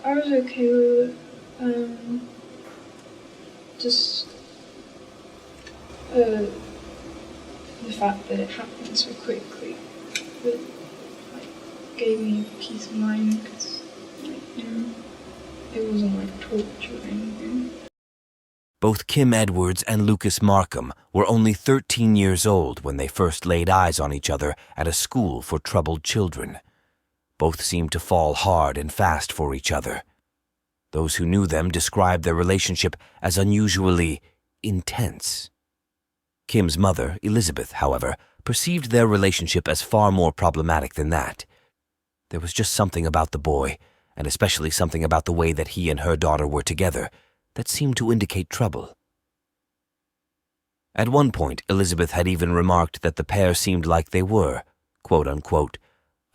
I was okay with it. Just the fact that it happened so quickly, it gave me peace of mind because it wasn't torture or anything. Both Kim Edwards and Lucas Markham were only 13 years old when they first laid eyes on each other at a school for troubled children. Both seemed to fall hard and fast for each other. Those who knew them described their relationship as unusually intense. Kim's mother, Elizabeth, however, perceived their relationship as far more problematic than that. There was just something about the boy, and especially something about the way that he and her daughter were together, that seemed to indicate trouble. At one point, Elizabeth had even remarked that the pair seemed like they were, quote-unquote,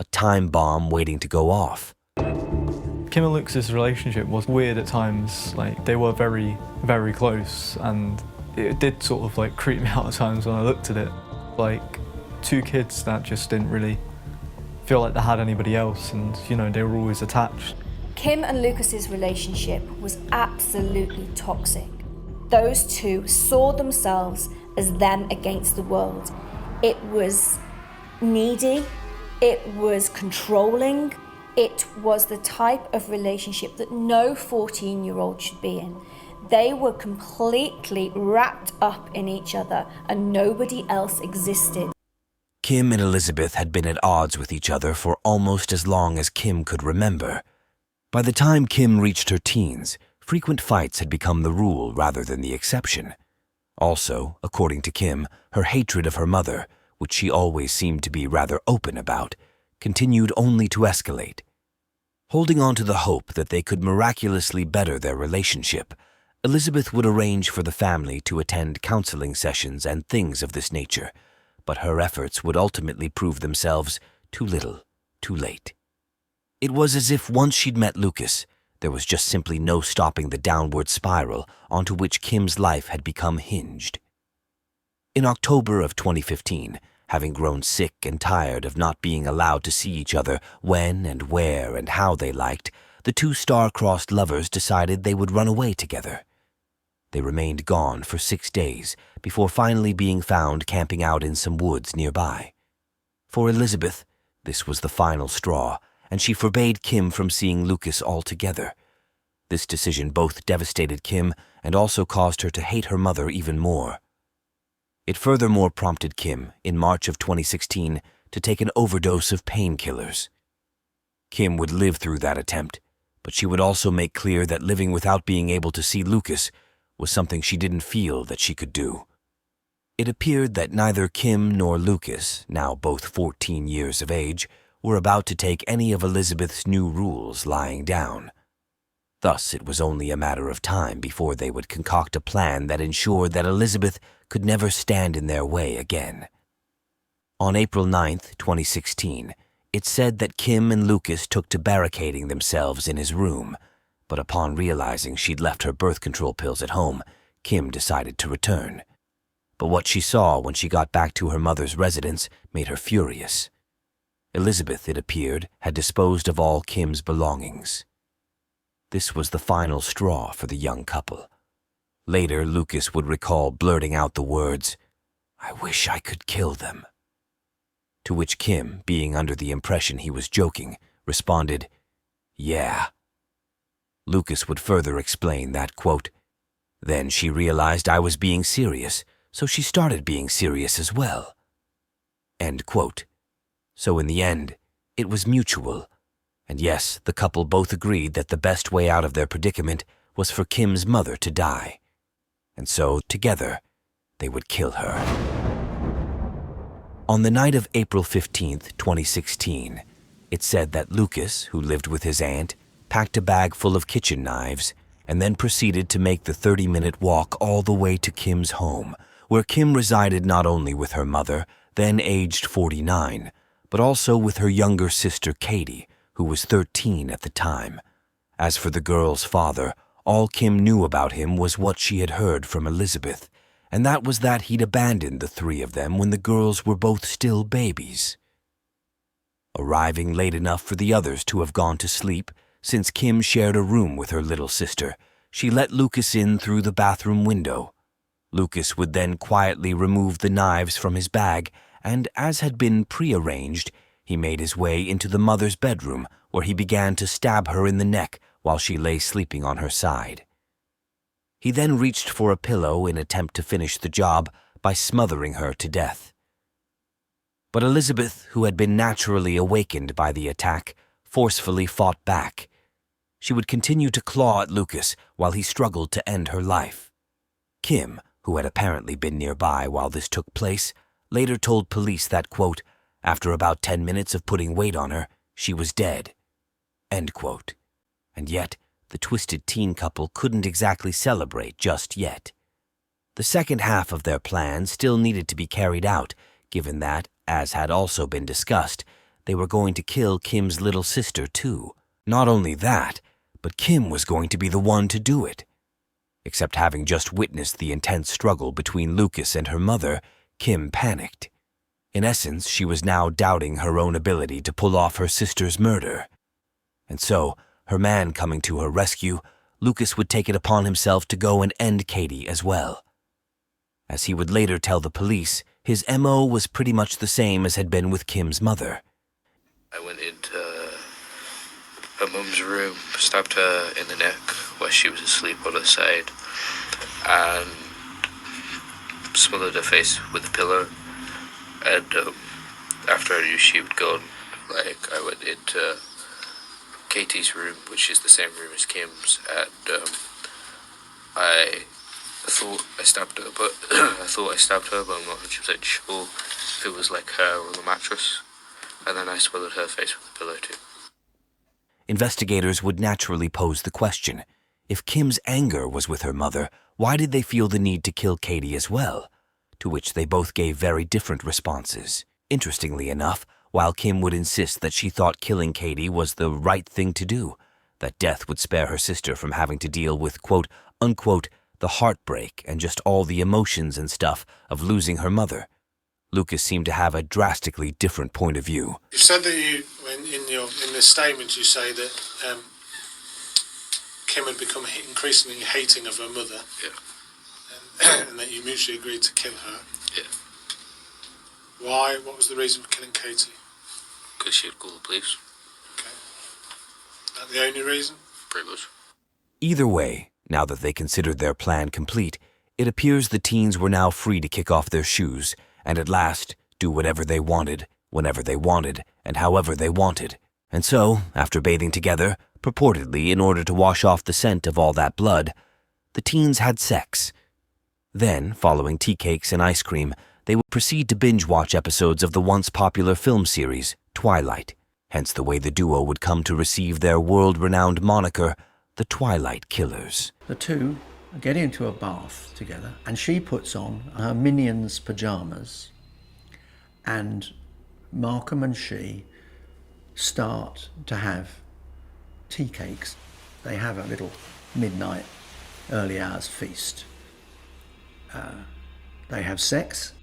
a time bomb waiting to go off. Kim and Lucas's relationship was weird at times. They were very, very close, and it did sort of creep me out at times when I looked at it. Two kids that just didn't really feel like they had anybody else, and they were always attached. Kim and Lucas's relationship was absolutely toxic. Those two saw themselves as them against the world. It was needy, it was controlling, it was the type of relationship that no 14-year-old should be in. They were completely wrapped up in each other and nobody else existed. Kim and Elizabeth had been at odds with each other for almost as long as Kim could remember. By the time Kim reached her teens, frequent fights had become the rule rather than the exception. Also, according to Kim, her hatred of her mother, which she always seemed to be rather open about, continued only to escalate. Holding on to the hope that they could miraculously better their relationship, Elizabeth would arrange for the family to attend counseling sessions and things of this nature, but her efforts would ultimately prove themselves too little, too late. It was as if once she'd met Lucas, there was just simply no stopping the downward spiral onto which Kim's life had become hinged. In October of 2015, having grown sick and tired of not being allowed to see each other when and where and how they liked, the two star-crossed lovers decided they would run away together. They remained gone for 6 days before finally being found camping out in some woods nearby. For Elizabeth, this was the final straw, and she forbade Kim from seeing Lucas altogether. This decision both devastated Kim and also caused her to hate her mother even more. It furthermore prompted Kim, in March of 2016, to take an overdose of painkillers. Kim would live through that attempt, but she would also make clear that living without being able to see Lucas was something she didn't feel that she could do. It appeared that neither Kim nor Lucas, now both 14 years of age, were about to take any of Elizabeth's new rules lying down. Thus, it was only a matter of time before they would concoct a plan that ensured that Elizabeth could never stand in their way again. On April 9th, 2016, it said that Kim and Lucas took to barricading themselves in his room, but upon realizing she'd left her birth control pills at home, Kim decided to return. But what she saw when she got back to her mother's residence made her furious. Elizabeth, it appeared, had disposed of all Kim's belongings. This was the final straw for the young couple. Later, Lucas would recall blurting out the words, "I wish I could kill them." To which Kim, being under the impression he was joking, responded, "Yeah." Lucas would further explain that, quote, "Then she realized I was being serious, so she started being serious as well." End quote. So in the end, it was mutual. And yes, the couple both agreed that the best way out of their predicament was for Kim's mother to die. And so, together, they would kill her. On the night of April 15th, 2016, it said that Lucas, who lived with his aunt, packed a bag full of kitchen knives and then proceeded to make the 30-minute walk all the way to Kim's home, where Kim resided not only with her mother, then aged 49, but also with her younger sister Katie, who was 13 at the time. As for the girl's father, all Kim knew about him was what she had heard from Elizabeth, and that was that he'd abandoned the three of them when the girls were both still babies. arriving late enough for the others to have gone to sleep. Since Kim shared a room with her little sister, she let Lucas in through the bathroom window. Lucas would then quietly remove the knives from his bag, and as had been prearranged, he made his way into the mother's bedroom, where he began to stab her in the neck while she lay sleeping on her side. He then reached for a pillow in attempt to finish the job by smothering her to death. But Elizabeth, who had been naturally awakened by the attack, forcefully fought back. She would continue to claw at Lucas while he struggled to end her life. Kim, who had apparently been nearby while this took place, later told police that, quote, after about 10 minutes of putting weight on her, she was dead, end quote. And yet, the twisted teen couple couldn't exactly celebrate just yet. The second half of their plan still needed to be carried out, given that, as had also been discussed, they were going to kill Kim's little sister too. Not only that, but Kim was going to be the one to do it. Except having just witnessed the intense struggle between Lucas and her mother, Kim panicked. In essence, she was now doubting her own ability to pull off her sister's murder. And so, her man coming to her rescue, Lucas would take it upon himself to go and end Katie as well. As he would later tell the police, his MO was pretty much the same as had been with Kim's mother. I went into her mum's room, stabbed her in the neck where she was asleep on her side, and smothered her face with a pillow. And after I knew she had gone, I went into Katie's room, which is the same room as Kim's, and I thought I stabbed her, but I'm not 100% sure if it was like her on the mattress. And then I smothered her face with a pillow too. Investigators would naturally pose the question, if Kim's anger was with her mother, why did they feel the need to kill Katie as well? To which they both gave very different responses. Interestingly enough, while Kim would insist that she thought killing Katie was the right thing to do, that death would spare her sister from having to deal with, quote, unquote, the heartbreak and just all the emotions and stuff of losing her mother, Lucas seemed to have a drastically different point of view. You've said that in this statement you say that Kim had become increasingly hating of her mother. Yeah. And that you mutually agreed to kill her. Yeah. Why? What was the reason for killing Katie? Because she had called the police. Okay. Is that the only reason? Pretty much. Either way, now that they considered their plan complete, it appears the teens were now free to kick off their shoes and at last do whatever they wanted, whenever they wanted, and however they wanted. And so, after bathing together, purportedly in order to wash off the scent of all that blood, the teens had sex. Then, following tea cakes and ice cream, they would proceed to binge-watch episodes of the once-popular film series, Twilight, hence the way the duo would come to receive their world-renowned moniker, the Twilight Killers. The two get into a bath together, and she puts on her Minions pyjamas, and Markham and she start to have tea cakes. They have a little midnight, early hours feast. They have sex,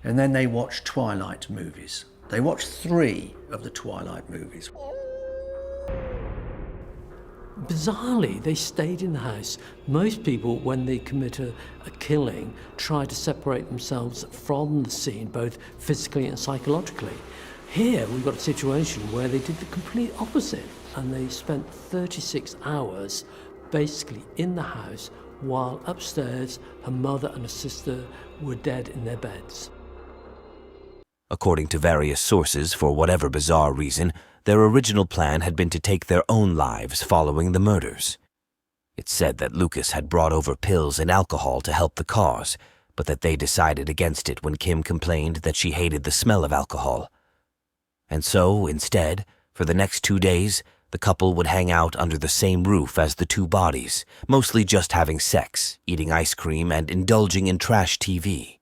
and then they watch Twilight movies. They watch 3 of the Twilight movies. Bizarrely, they stayed in the house. Most people, when they commit a killing, try to separate themselves from the scene, both physically and psychologically. Here, we've got a situation where they did the complete opposite, and they spent 36 hours basically in the house while upstairs her mother and her sister were dead in their beds. According to various sources, for whatever bizarre reason, their original plan had been to take their own lives following the murders. It's said that Lucas had brought over pills and alcohol to help the cause, but that they decided against it when Kim complained that she hated the smell of alcohol. And so, instead, for the next 2 days, the couple would hang out under the same roof as the 2 bodies, mostly just having sex, eating ice cream, and indulging in trash TV.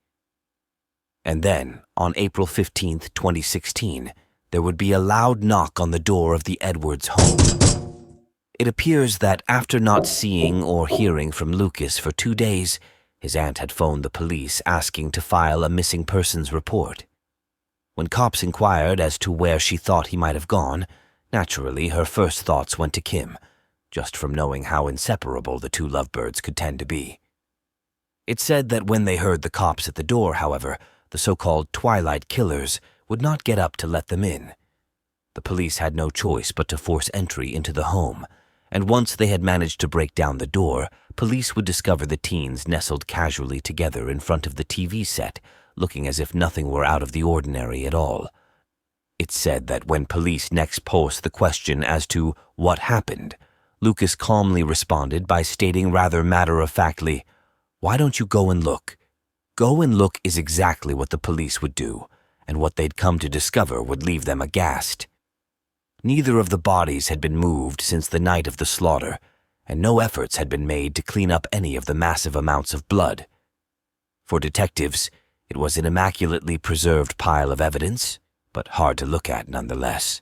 And then, on April 15th, 2016, there would be a loud knock on the door of the Edwards home. It appears that after not seeing or hearing from Lucas for 2 days, his aunt had phoned the police asking to file a missing persons report. When cops inquired as to where she thought he might have gone, naturally her first thoughts went to Kim, just from knowing how inseparable the two lovebirds could tend to be. It's said that when they heard the cops at the door, however, the so-called Twilight Killers would not get up to let them in. The police had no choice but to force entry into the home, and once they had managed to break down the door, police would discover the teens nestled casually together in front of the TV set, looking as if nothing were out of the ordinary at all. It's said that when police next posed the question as to what happened, Lucas calmly responded by stating rather matter-of-factly, "Why don't you go and look?" Go and look is exactly what the police would do, and what they'd come to discover would leave them aghast. Neither of the bodies had been moved since the night of the slaughter, and no efforts had been made to clean up any of the massive amounts of blood. For detectives, it was an immaculately preserved pile of evidence, but hard to look at nonetheless.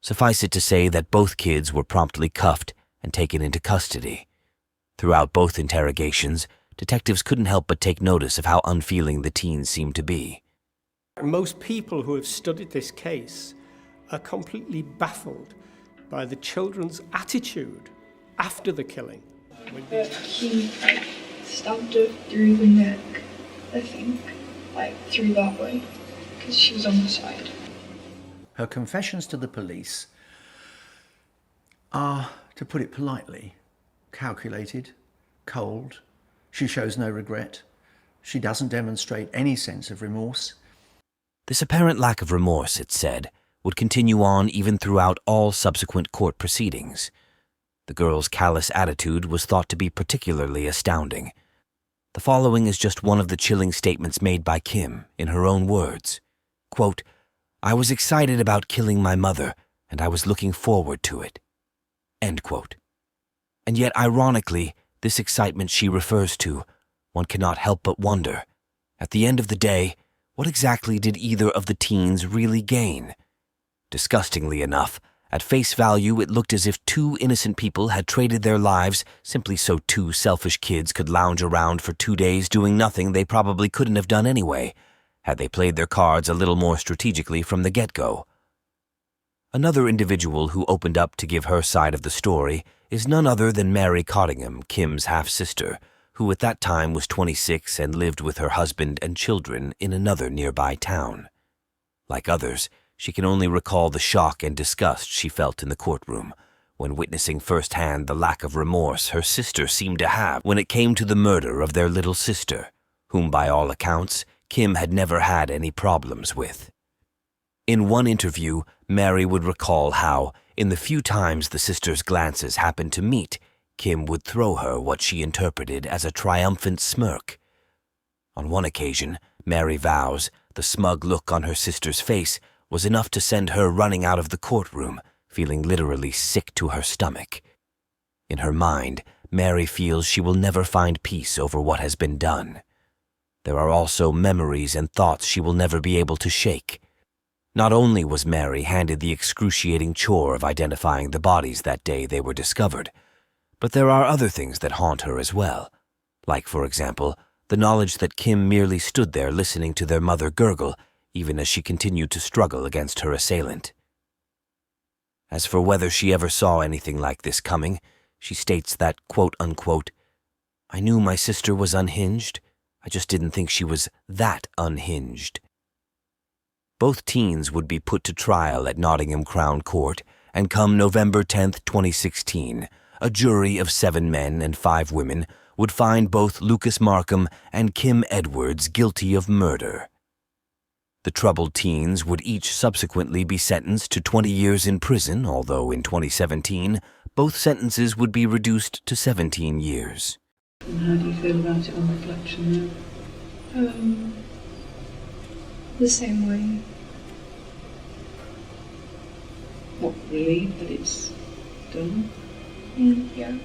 Suffice it to say that both kids were promptly cuffed and taken into custody. Throughout both interrogations, detectives couldn't help but take notice of how unfeeling the teens seemed to be. Most people who have studied this case are completely baffled by the children's attitude after the killing. He stabbed her through the neck, I think, through that way, because she was on the side. Her confessions to the police are, to put it politely, calculated, cold. She shows no regret. She doesn't demonstrate any sense of remorse. This apparent lack of remorse, it said, would continue on even throughout all subsequent court proceedings. The girl's callous attitude was thought to be particularly astounding. The following is just one of the chilling statements made by Kim, in her own words. Quote, "I was excited about killing my mother, and I was looking forward to it." End quote. And yet, ironically, this excitement she refers to, one cannot help but wonder, at the end of the day, what exactly did either of the teens really gain? Disgustingly enough, at face value it looked as if two innocent people had traded their lives simply so two selfish kids could lounge around for 2 days doing nothing they probably couldn't have done anyway, had they played their cards a little more strategically from the get-go. Another individual who opened up to give her side of the story is none other than Mary Cottingham, Kim's half-sister, who at that time was 26 and lived with her husband and children in another nearby town. Like others, she can only recall the shock and disgust she felt in the courtroom when witnessing firsthand the lack of remorse her sister seemed to have when it came to the murder of their little sister, whom by all accounts Kim had never had any problems with. In one interview, Mary would recall how, in the few times the sisters' glances happened to meet, Kim would throw her what she interpreted as a triumphant smirk. On one occasion, Mary vows, the smug look on her sister's face was enough to send her running out of the courtroom, feeling literally sick to her stomach. In her mind, Mary feels she will never find peace over what has been done. There are also memories and thoughts she will never be able to shake. Not only was Mary handed the excruciating chore of identifying the bodies that day they were discovered, but there are other things that haunt her as well, like, for example, the knowledge that Kim merely stood there listening to their mother gurgle, even as she continued to struggle against her assailant. As for whether she ever saw anything like this coming, she states that, quote-unquote, "I knew my sister was unhinged, I just didn't think she was that unhinged." Both teens would be put to trial at Nottingham Crown Court, and come November 10th, 2016, a jury of 7 men and 5 women would find both Lucas Markham and Kim Edwards guilty of murder. The troubled teens would each subsequently be sentenced to 20 years in prison, although in 2017, both sentences would be reduced to 17 years. And how do you feel about it on reflection now? The same way. What, relieved that it's done? Yeah.